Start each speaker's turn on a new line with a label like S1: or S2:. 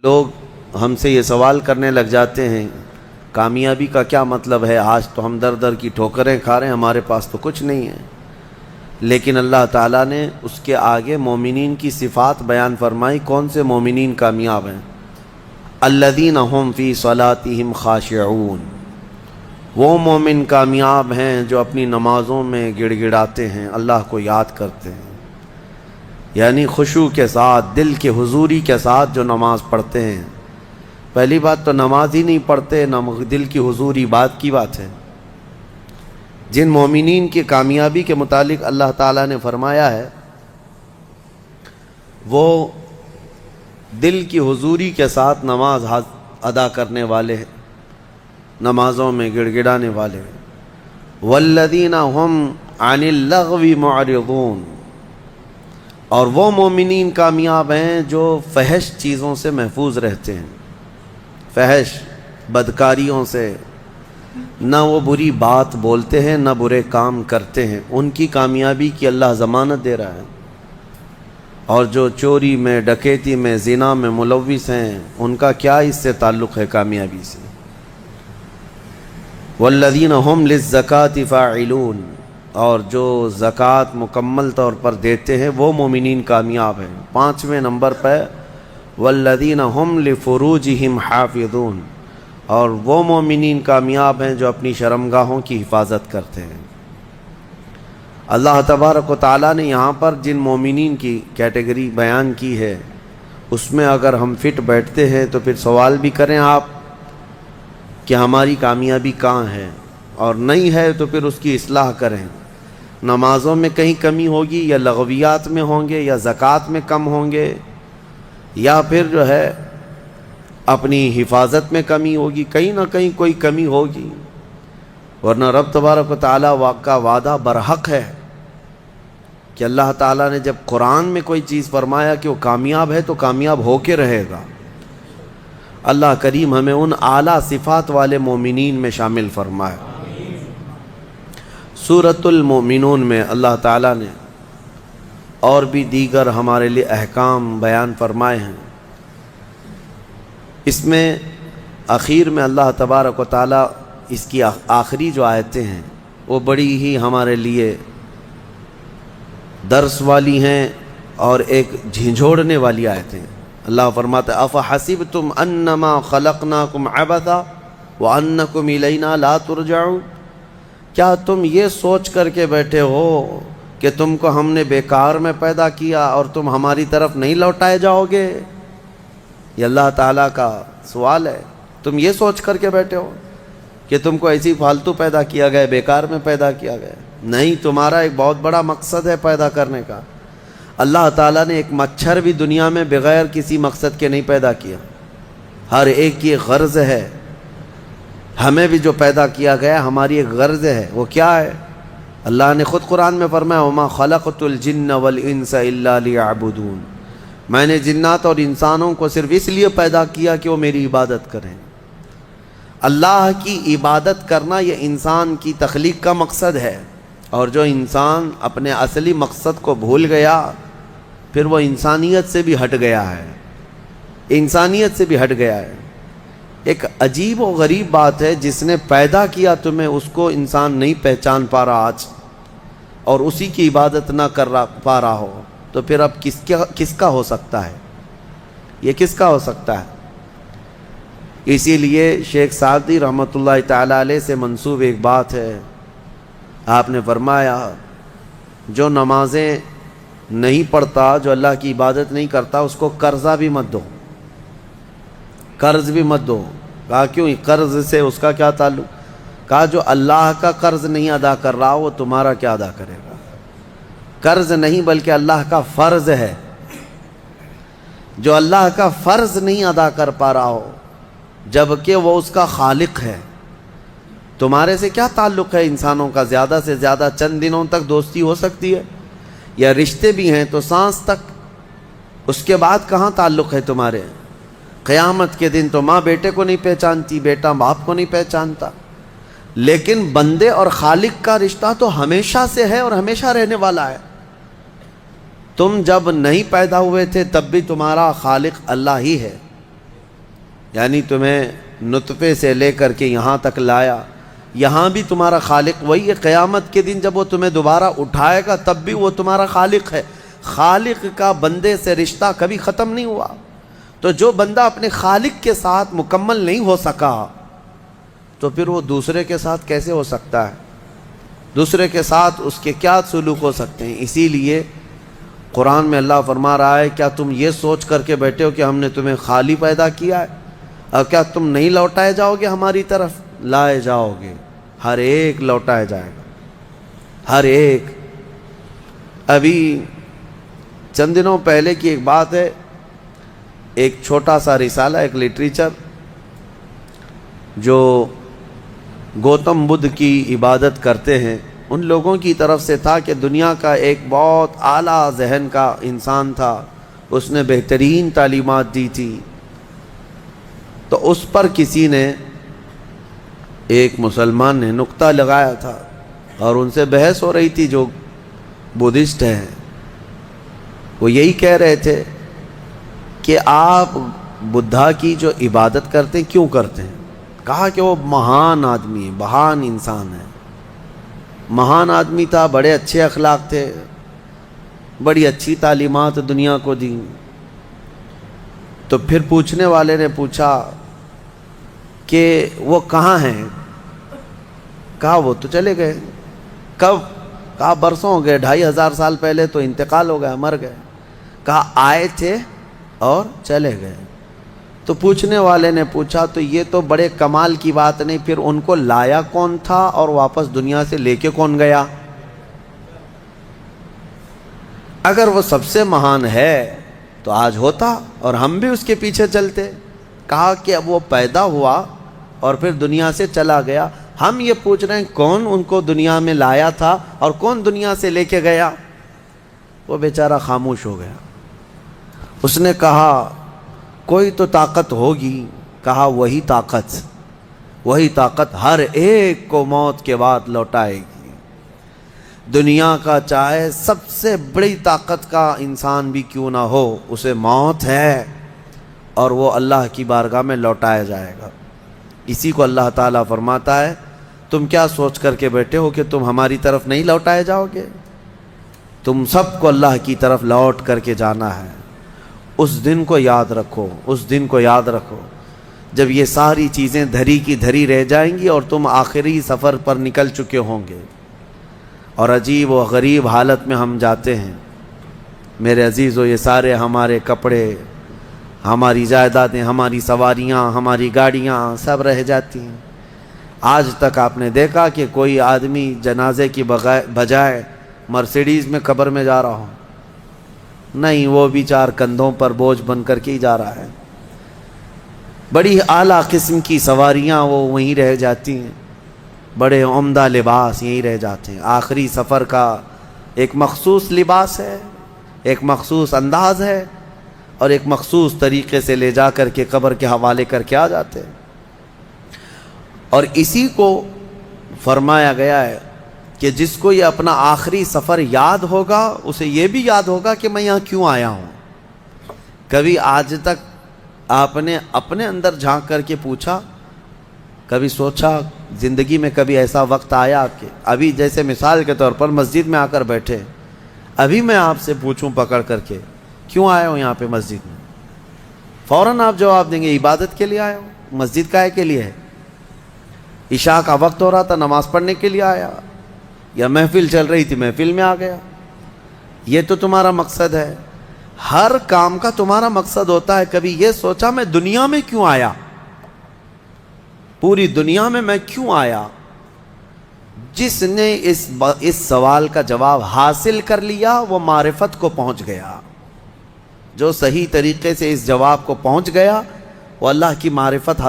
S1: لوگ ہم سے یہ سوال کرنے لگ جاتے ہیں کامیابی کا کیا مطلب ہے، آج تو ہم در در کی ٹھوکریں کھا رہے ہیں، ہمارے پاس تو کچھ نہیں ہے۔ لیکن اللہ تعالیٰ نے اس کے آگے مومنین کی صفات بیان فرمائی۔ کون سے مومنین کامیاب ہیں؟ الذین هم فی صلاتہم خاشعون، وہ مومن کامیاب ہیں جو اپنی نمازوں میں گڑ گڑاتے ہیں، اللہ کو یاد کرتے ہیں، یعنی خشوع کے ساتھ، دل کے حضوری کے ساتھ جو نماز پڑھتے ہیں۔ پہلی بات تو نماز ہی نہیں پڑھتے، دل کی حضوری بات کی بات ہے۔ جن مومنین کی کامیابی کے متعلق اللہ تعالیٰ نے فرمایا ہے وہ دل کی حضوری کے ساتھ نماز ادا کرنے والے ہیں، نمازوں میں گڑ گڑانے والے ہیں۔ والذین هم عن اللغو معرضون، اور وہ مومنین کامیاب ہیں جو فحش چیزوں سے محفوظ رہتے ہیں، فحش بدکاریوں سے، نہ وہ بری بات بولتے ہیں نہ برے کام کرتے ہیں، ان کی کامیابی کی اللہ ضمانت دے رہا ہے۔ اور جو چوری میں، ڈکیتی میں، زنا میں ملوث ہیں، ان کا کیا اس سے تعلق ہے کامیابی سے؟ والذین هم للزکاة فاعلون، اور جو زکوٰۃ مکمل طور پر دیتے ہیں وہ مومنین کامیاب ہیں۔ 5ویں نمبر پہ والذین هم لفروجہم حافظون، اور وہ مومنین کامیاب ہیں جو اپنی شرمگاہوں کی حفاظت کرتے ہیں۔ اللہ تبارک و تعالیٰ نے یہاں پر جن مومنین کی کیٹیگری بیان کی ہے اس میں اگر ہم فٹ بیٹھتے ہیں تو پھر سوال بھی کریں آپ کہ ہماری کامیابی کہاں ہے، اور نہیں ہے تو پھر اس کی اصلاح کریں۔ نمازوں میں کہیں کمی ہوگی، یا لغویات میں ہوں گے، یا زکوٰۃ میں کم ہوں گے، یا پھر جو ہے اپنی حفاظت میں کمی ہوگی، کہیں نہ کہیں کوئی کمی ہوگی، ورنہ رب تبارک و تعالیٰ کا وعدہ برحق ہے کہ اللہ تعالیٰ نے جب قرآن میں کوئی چیز فرمایا کہ وہ کامیاب ہے تو کامیاب ہو کے رہے گا۔ اللہ کریم ہمیں ان اعلیٰ صفات والے مومنین میں شامل فرمائے۔ سورۃ المؤمنون میں اللہ تعالیٰ نے اور بھی دیگر ہمارے لیے احکام بیان فرمائے ہیں۔ اس میں اخیر میں اللہ تبارک و تعالیٰ اس کی آخری جو آیتیں ہیں وہ بڑی ہی ہمارے لیے درس والی ہیں اور ایک جھنجھوڑنے والی آیتیں ہیں۔ اللہ فرماتا ہے افحسبتم انما خلقناکم عبثا وانکم الینا لا ترجعون، کیا تم یہ سوچ کر کے بیٹھے ہو کہ تم کو ہم نے بیکار میں پیدا کیا اور تم ہماری طرف نہیں لوٹائے جاؤ گے؟ یہ اللہ تعالیٰ کا سوال ہے۔ تم یہ سوچ کر کے بیٹھے ہو کہ تم کو ایسی فالتو پیدا کیا گیا، بیکار میں پیدا کیا گیا؟ نہیں، تمہارا ایک بہت بڑا مقصد ہے پیدا کرنے کا۔ اللہ تعالیٰ نے ایک مچھر بھی دنیا میں بغیر کسی مقصد کے نہیں پیدا کیا، ہر ایک کی غرض ہے۔ ہمیں بھی جو پیدا کیا گیا ہماری ایک غرض ہے، وہ کیا ہے؟ اللہ نے خود قرآن میں فرمایا وما خلقت الجن والانس الا لیعبدون، میں نے جنات اور انسانوں کو صرف اس لیے پیدا کیا کہ وہ میری عبادت کریں۔ اللہ کی عبادت کرنا یہ انسان کی تخلیق کا مقصد ہے، اور جو انسان اپنے اصلی مقصد کو بھول گیا پھر وہ انسانیت سے بھی ہٹ گیا ہے، انسانیت سے بھی ہٹ گیا ہے۔ ایک عجیب و غریب بات ہے، جس نے پیدا کیا تمہیں اس کو انسان نہیں پہچان پا رہا آج، اور اسی کی عبادت نہ کر پا رہا ہو، تو پھر اب کس کا ہو سکتا ہے؟ یہ کس کا ہو سکتا ہے؟ اسی لیے شیخ سعدی رحمۃ اللہ تعالیٰ علیہ سے منسوب ایک بات ہے، آپ نے فرمایا جو نمازیں نہیں پڑھتا، جو اللہ کی عبادت نہیں کرتا، اس کو قرضہ بھی مت دو، قرض بھی مت دو۔ کہا کیوں؟ قرض سے اس کا کیا تعلق؟ کہا جو اللہ کا قرض نہیں ادا کر رہا وہ تمہارا کیا ادا کرے گا؟ قرض نہیں بلکہ اللہ کا فرض ہے، جو اللہ کا فرض نہیں ادا کر پا رہا ہو جبکہ وہ اس کا خالق ہے، تمہارے سے کیا تعلق ہے؟ انسانوں کا زیادہ سے زیادہ چند دنوں تک دوستی ہو سکتی ہے، یا رشتے بھی ہیں تو سانس تک، اس کے بعد کہاں تعلق ہے تمہارے؟ قیامت کے دن تو ماں بیٹے کو نہیں پہچانتی، بیٹا باپ کو نہیں پہچانتا، لیکن بندے اور خالق کا رشتہ تو ہمیشہ سے ہے اور ہمیشہ رہنے والا ہے۔ تم جب نہیں پیدا ہوئے تھے تب بھی تمہارا خالق اللہ ہی ہے، یعنی تمہیں نطفے سے لے کر کے یہاں تک لایا، یہاں بھی تمہارا خالق وہی ہے۔ قیامت کے دن جب وہ تمہیں دوبارہ اٹھائے گا تب بھی وہ تمہارا خالق ہے۔ خالق کا بندے سے رشتہ کبھی ختم نہیں ہوا۔ تو جو بندہ اپنے خالق کے ساتھ مکمل نہیں ہو سکا تو پھر وہ دوسرے کے ساتھ کیسے ہو سکتا ہے؟ دوسرے کے ساتھ اس کے کیا سلوک ہو سکتے ہیں؟ اسی لیے قرآن میں اللہ فرما رہا ہے، کیا تم یہ سوچ کر کے بیٹھے ہو کہ ہم نے تمہیں خالی پیدا کیا ہے اور کیا تم نہیں لوٹائے جاؤ گے ہماری طرف؟ لائے جاؤ گے، ہر ایک لوٹایا جائے گا، ہر ایک۔ ابھی چند دنوں پہلے کی ایک بات ہے، ایک چھوٹا سا رسالہ، ایک لٹریچر جو گوتم بدھ کی عبادت کرتے ہیں ان لوگوں کی طرف سے تھا کہ دنیا کا ایک بہت اعلیٰ ذہن کا انسان تھا، اس نے بہترین تعلیمات دی تھی۔ تو اس پر کسی نے، ایک مسلمان نے نقطہ لگایا تھا اور ان سے بحث ہو رہی تھی جو بدھسٹ ہیں۔ وہ یہی کہہ رہے تھے کہ آپ بدھا کی جو عبادت کرتے ہیں کیوں کرتے ہیں؟ کہا کہ وہ مہان آدمی ہے، مہان انسان ہے، مہان آدمی تھا، بڑے اچھے اخلاق تھے، بڑی اچھی تعلیمات دنیا کو دی۔ تو پھر پوچھنے والے نے پوچھا کہ وہ کہاں ہیں؟ کہا وہ تو چلے گئے۔ کب؟ کہا برسوں ہو گئے، 2500 سال پہلے تو انتقال ہو گیا، مر گئے۔ کہا آئے تھے اور چلے گئے۔ تو پوچھنے والے نے پوچھا تو یہ تو بڑے کمال کی بات نہیں، پھر ان کو لایا کون تھا اور واپس دنیا سے لے کے کون گیا؟ اگر وہ سب سے مہان ہے تو آج ہوتا اور ہم بھی اس کے پیچھے چلتے۔ کہا کہ اب وہ پیدا ہوا اور پھر دنیا سے چلا گیا، ہم یہ پوچھ رہے ہیں کون ان کو دنیا میں لایا تھا اور کون دنیا سے لے کے گیا؟ وہ بیچارہ خاموش ہو گیا۔ اس نے کہا کوئی تو طاقت ہوگی۔ کہا وہی طاقت ہر ایک کو موت کے بعد لوٹائے گی۔ دنیا کا چاہے سب سے بڑی طاقت کا انسان بھی کیوں نہ ہو، اسے موت ہے اور وہ اللہ کی بارگاہ میں لوٹایا جائے گا۔ اسی کو اللہ تعالیٰ فرماتا ہے تم کیا سوچ کر کے بیٹھے ہو کہ تم ہماری طرف نہیں لوٹائے جاؤ گے؟ تم سب کو اللہ کی طرف لوٹ کر کے جانا ہے۔ اس دن کو یاد رکھو، اس دن کو یاد رکھو جب یہ ساری چیزیں دھری کی دھری رہ جائیں گی اور تم آخری سفر پر نکل چکے ہوں گے۔ اور عجیب و غریب حالت میں ہم جاتے ہیں میرے عزیزو، یہ سارے ہمارے کپڑے، ہماری جائیدادیں، ہماری سواریاں، ہماری گاڑیاں سب رہ جاتی ہیں۔ آج تک آپ نے دیکھا کہ کوئی آدمی جنازے کی بجائے مرسیڈیز میں قبر میں جا رہا ہو؟ نہیں، وہ بھی 4 کندھوں پر بوجھ بن کر کے ہی جا رہا ہے۔ بڑی اعلیٰ قسم کی سواریاں وہ وہیں رہ جاتی ہیں، بڑے عمدہ لباس یہیں رہ جاتے ہیں۔ آخری سفر کا ایک مخصوص لباس ہے، ایک مخصوص انداز ہے اور ایک مخصوص طریقے سے لے جا کر کے قبر کے حوالے کر کے آ جاتے ہیں۔ اور اسی کو فرمایا گیا ہے کہ جس کو یہ اپنا آخری سفر یاد ہوگا اسے یہ بھی یاد ہوگا کہ میں یہاں کیوں آیا ہوں۔ کبھی آج تک آپ نے اپنے اندر جھانک کر کے پوچھا، کبھی سوچا زندگی میں کبھی ایسا وقت آیا کہ ابھی جیسے مثال کے طور پر مسجد میں آ کر بیٹھے، ابھی میں آپ سے پوچھوں پکڑ کر کے کیوں آئے ہو یہاں پہ مسجد میں، فوراً آپ جواب دیں گے عبادت کے لیے آئے ہو۔ مسجد کائے کے لیے ہے؟ عشاء کا وقت ہو رہا تھا، نماز پڑھنے کے لیے آیا، یا محفل چل رہی تھی محفل میں آ گیا۔ یہ تو تمہارا مقصد ہے، ہر کام کا تمہارا مقصد ہوتا ہے۔ کبھی یہ سوچا میں دنیا میں کیوں آیا، پوری دنیا میں کیوں آیا؟ جس نے اس سوال کا جواب حاصل کر لیا وہ معرفت کو پہنچ گیا۔ جو صحیح طریقے سے اس جواب کو پہنچ گیا وہ اللہ کی معرفت حاصل